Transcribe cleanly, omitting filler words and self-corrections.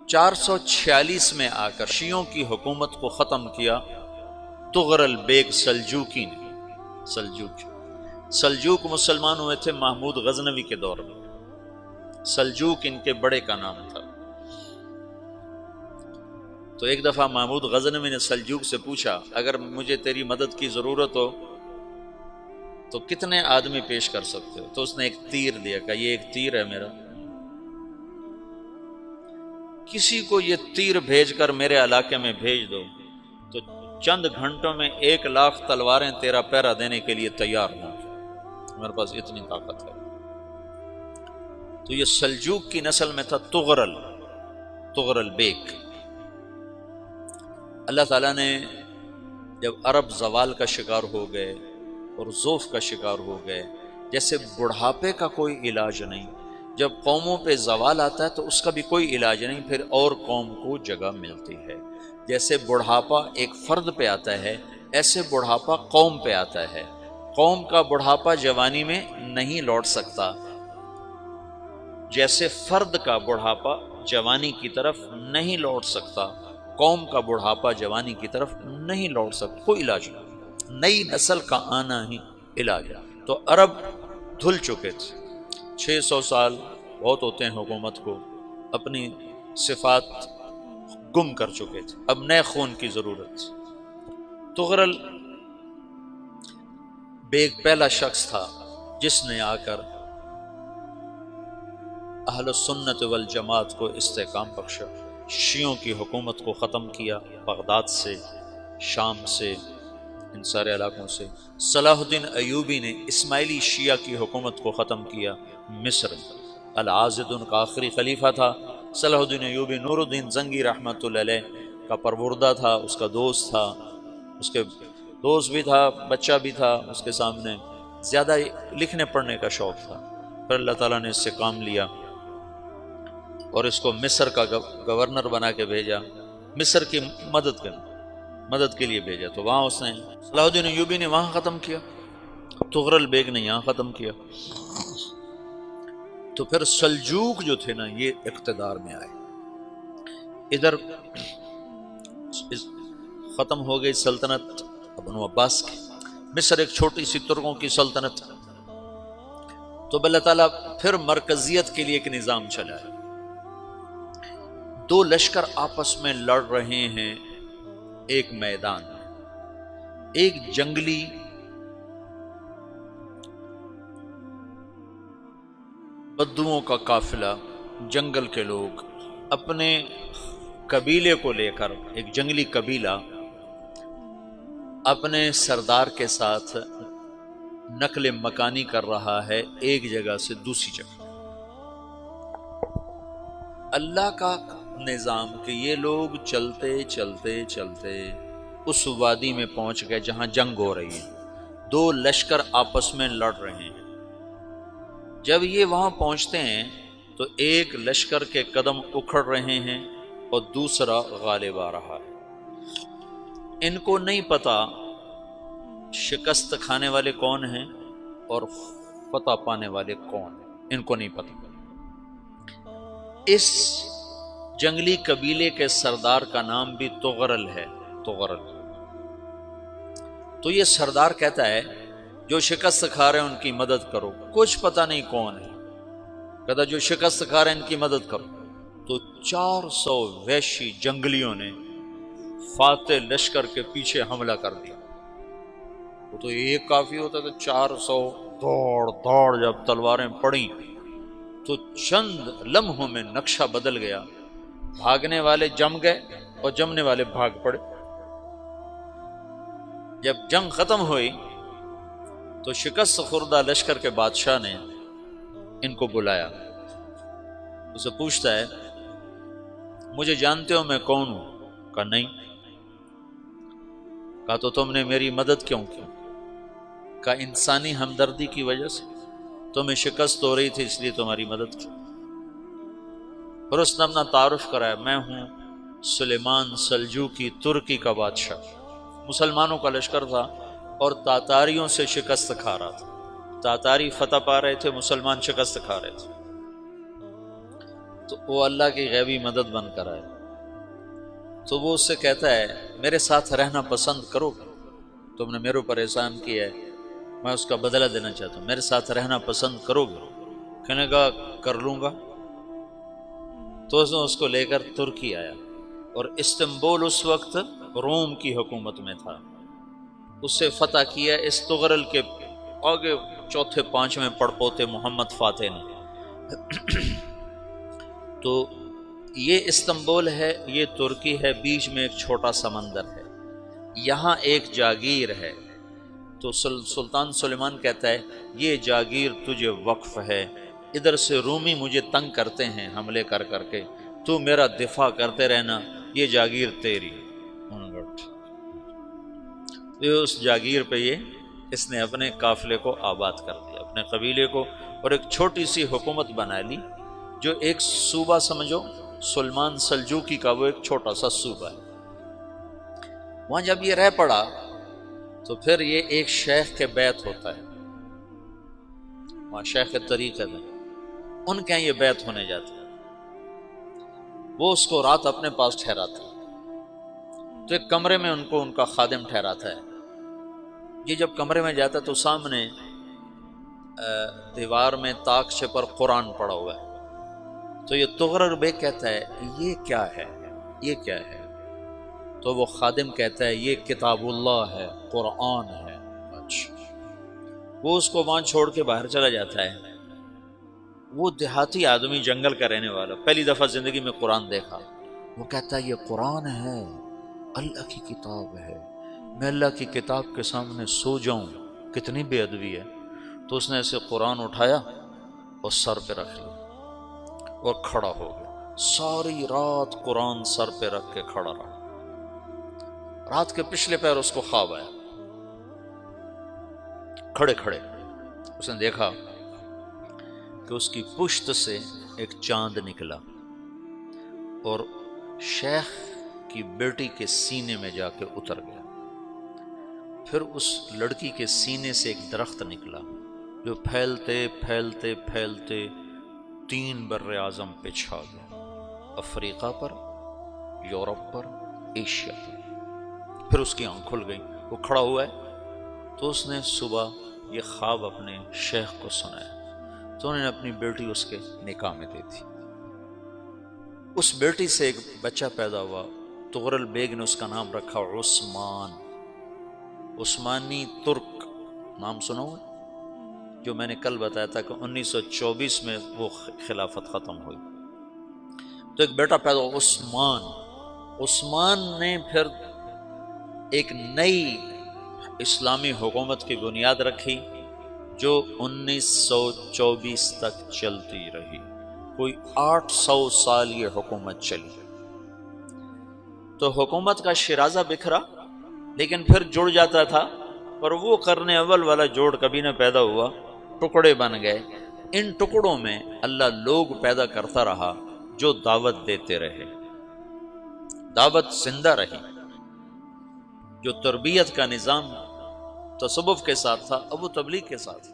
446 میں آ کر شیعوں کی حکومت کو ختم کیا تغرل بیگ سلجوکی نے۔ سلجوک مسلمان ہوئے تھے محمود غزنوی کے دور میں، سلجوک ان کے بڑے کا نام تھا۔ تو ایک دفعہ محمود غزنوی نے سلجوک سے پوچھا اگر مجھے تیری مدد کی ضرورت ہو تو کتنے آدمی پیش کر سکتے ہو؟ تو اس نے ایک تیر دیا، کہا یہ ایک تیر ہے میرا، کسی کو یہ تیر بھیج کر میرے علاقے میں بھیج دو تو چند گھنٹوں میں 1,00,000 تلواریں تیرا پہرا دینے کے لیے تیار ہوں، میرے پاس اتنی طاقت ہے۔ تو یہ سلجوک کی نسل میں تھا تغرل بیگ۔ اللہ تعالیٰ نے جب عرب زوال کا شکار ہو گئے اور ضعف کا شکار ہو گئے، جیسے بڑھاپے کا کوئی علاج نہیں، جب قوموں پہ زوال آتا ہے تو اس کا بھی کوئی علاج نہیں، پھر اور قوم کو جگہ ملتی ہے۔ جیسے بڑھاپا ایک فرد پہ آتا ہے، ایسے بڑھاپا قوم پہ آتا ہے۔ قوم کا بڑھاپا جوانی میں نہیں لوٹ سکتا، جیسے فرد کا بڑھاپا جوانی کی طرف نہیں لوٹ سکتا، قوم کا بڑھاپا جوانی کی طرف نہیں لوٹ سکتا، کوئی علاج نہیں، نئی نسل کا آنا ہی علاج ہے۔ تو عرب دھل چکے تھے، 600 سال بہت ہوتے ہیں حکومت کو، اپنی صفات گم کر چکے تھے، اب نئے خون کی ضرورت تھی۔ تغرل بیگ پہلا شخص تھا جس نے آ کر اہل سنت والجماعت کو استحکام بخشا، شیعوں کی حکومت کو ختم کیا، بغداد سے، شام سے، ان سارے علاقوں سے۔ صلاح الدین ایوبی نے اسماعیلی شیعہ کی حکومت کو ختم کیا، مصر۔ العاضد ان کا آخری خلیفہ تھا۔ صلاح الدین ایوبی نور الدین زنگی رحمۃ اللہ علیہ کا پروردہ تھا، اس کا دوست تھا، اس کے دوست بھی تھا، بچہ بھی تھا اس کے سامنے، زیادہ لکھنے پڑھنے کا شوق تھا۔ پھر اللہ تعالیٰ نے اس سے کام لیا اور اس کو مصر کا گورنر بنا کے بھیجا، مصر کی مدد کے لیے بھیجا۔ تو وہاں اس نے صلاح الدین ایوبی نے وہاں ختم کیا، تغرل بیگ نے یہاں ختم کیا۔ تو پھر سلجوک جو تھے نا یہ اقتدار میں آئے، ادھر ختم ہو گئی سلطنت بنو عباس کی، مصر ایک چھوٹی سی ترکوں کی سلطنت۔ تو اللہ تعالیٰ پھر مرکزیت کے لیے ایک نظام چلایا، دو لشکر آپس میں لڑ رہے ہیں ایک میدان میں، ایک جنگلی بدوؤں کا قافلہ، جنگل کے لوگ اپنے قبیلے کو لے کر، ایک جنگلی قبیلہ اپنے سردار کے ساتھ نقل مکانی کر رہا ہے ایک جگہ سے دوسری جگہ۔ اللہ کا نظام کہ یہ لوگ چلتے چلتے چلتے اس وادی میں پہنچ گئے جہاں جنگ ہو رہی ہے، دو لشکر آپس میں لڑ رہے ہیں۔ جب یہ وہاں پہنچتے ہیں تو ایک لشکر کے قدم اکھڑ رہے ہیں اور دوسرا غالب آ رہا ہے۔ ان کو نہیں پتا شکست کھانے والے کون ہیں اور فتح پانے والے کون ہیں، ان کو نہیں پتا۔ اس جنگلی قبیلے کے سردار کا نام بھی تغرل ہے، تغرل۔ تو یہ سردار کہتا ہے جو شکست کھا رہے ہیں ان کی مدد کرو، کچھ پتہ نہیں کون ہے، کہتا جو شکست کھا رہے ہیں ان کی مدد کرو۔ تو 400 وحشی جنگلیوں نے فاتح لشکر کے پیچھے حملہ کر دیا۔ وہ تو ایک کافی ہوتا تھا، 400 دوڑ جب تلواریں پڑیں تو چند لمحوں میں نقشہ بدل گیا، بھاگنے والے جم گئے اور جمنے والے بھاگ پڑے۔ جب جنگ ختم ہوئی تو شکست خوردہ لشکر کے بادشاہ نے ان کو بلایا، اسے پوچھتا ہے مجھے جانتے ہو میں کون ہوں؟ کہا نہیں۔ کہا تو تم نے میری مدد کیوں کی؟ کہا انسانی ہمدردی کی وجہ سے، تمہیں شکست ہو رہی تھی اس لیے تمہاری مدد کی۔ پھر اس نے اپنا تعارف کرایا، میں ہوں سلیمان سلجوکی، ترکی کا بادشاہ۔ مسلمانوں کا لشکر تھا اور تاتاریوں سے شکست کھا رہا تھا، تاتاری فتح پا رہے تھے، مسلمان شکست کھا رہے تھے۔ تو وہ اللہ کی غیبی مدد بن کر آئے، تو وہ اس سے کہتا ہے میرے ساتھ رہنا پسند کرو گے؟ تم نے میرے اوپر احسان کیا ہے، میں اس کا بدلہ دینا چاہتا ہوں، میرے ساتھ رہنا پسند کرو گے؟ کہنے کا کر لوں گا۔ تو اس نے اس کو لے کر ترکی آیا، اور استنبول اس وقت روم کی حکومت میں تھا، اسے فتح کیا اس تغرل کے آگے چوتھے پانچویں پڑپوتے محمد فاتح نے۔ تو یہ استنبول ہے، یہ ترکی ہے، بیچ میں ایک چھوٹا سمندر ہے، یہاں ایک جاگیر ہے۔ تو سلطان سلیمان کہتا ہے یہ جاگیر تجھے وقف ہے، ادھر سے رومی مجھے تنگ کرتے ہیں حملے کر کر کے، تو میرا دفاع کرتے رہنا، یہ جاگیر تیری۔ اس جاگیر پہ اس نے اپنے قافلے کو آباد کر دیا، اپنے قبیلے کو، اور ایک چھوٹی سی حکومت بنا لی، جو ایک صوبہ سمجھو سلمان سلجوقی کا، وہ ایک چھوٹا سا صوبہ ہے۔ وہاں جب یہ رہ پڑا تو پھر یہ ایک شیخ کے بیت ہوتا ہے، وہاں شیخ طریقت ہے، ان کے یہ بیت ہونے جاتا ہے، وہ اس کو رات اپنے پاس ٹھہراتا ہے، تو ایک کمرے میں ان کو ان کا خادم ٹھہراتا ہے۔ یہ جب کمرے میں جاتا ہے تو سامنے دیوار میں تاکچے پر قرآن پڑا ہوا ہے، تو یہ تغرل بیگ کہتا ہے یہ کیا ہے، یہ کیا ہے؟ تو وہ خادم کہتا ہے یہ کتاب اللہ ہے، قرآن ہے۔ اچھا، وہ اس کو وہاں چھوڑ کے باہر چلا جاتا ہے۔ وہ دیہاتی آدمی، جنگل کا رہنے والا، پہلی دفعہ زندگی میں قرآن دیکھا، وہ کہتا ہے یہ قرآن ہے، اللہ کی کتاب ہے، میں اللہ کی کتاب کے سامنے سو جاؤں، کتنی بے ادبی ہے۔ تو اس نے ایسے قرآن اٹھایا اور سر پہ رکھ لیا اور کھڑا ہو گیا، ساری رات قرآن سر پہ رکھ کے کھڑا رہا۔ رات کے پچھلے پہر اس کو خواب آیا، کھڑے کھڑے اس نے دیکھا کہ اس کی پشت سے ایک چاند نکلا اور شیخ کی بیٹی کے سینے میں جا کے اتر گیا۔ پھر اس لڑکی کے سینے سے ایک درخت نکلا جو پھیلتے پھیلتے پھیلتے 3 بر اعظم پہ چھا گیا، افریقہ پر، یورپ پر، ایشیا پر۔ پھر اس کی آنکھ کھل گئی، وہ کھڑا ہوا ہے، تو اس نے صبح یہ خواب اپنے شیخ کو سنایا، تو انہوں نے اپنی بیٹی اس کے نکاح میں دے دی۔ اس بیٹی سے ایک بچہ پیدا ہوا، تغرل بیگ نے اس کا نام رکھا عثمان، عثمانی ترک نام سنا ہوا، جو میں نے کل بتایا تھا کہ 1924 میں وہ خلافت ختم ہوئی۔ تو ایک بیٹا پیدا ہوا عثمان۔ عثمان نے پھر ایک نئی اسلامی حکومت کی بنیاد رکھی جو 1924 تک چلتی رہی، کوئی 800 سال یہ حکومت چلی۔ تو حکومت کا شیرازہ بکھرا، لیکن پھر جڑ جاتا تھا، پر وہ قرن اول والا جوڑ کبھی نہ پیدا ہوا، ٹکڑے بن گئے۔ ان ٹکڑوں میں اللہ لوگ پیدا کرتا رہا جو دعوت دیتے رہے، دعوت زندہ رہی۔ جو تربیت کا نظام تصوف کے ساتھ تھا اب وہ تبلیغ کے ساتھ۔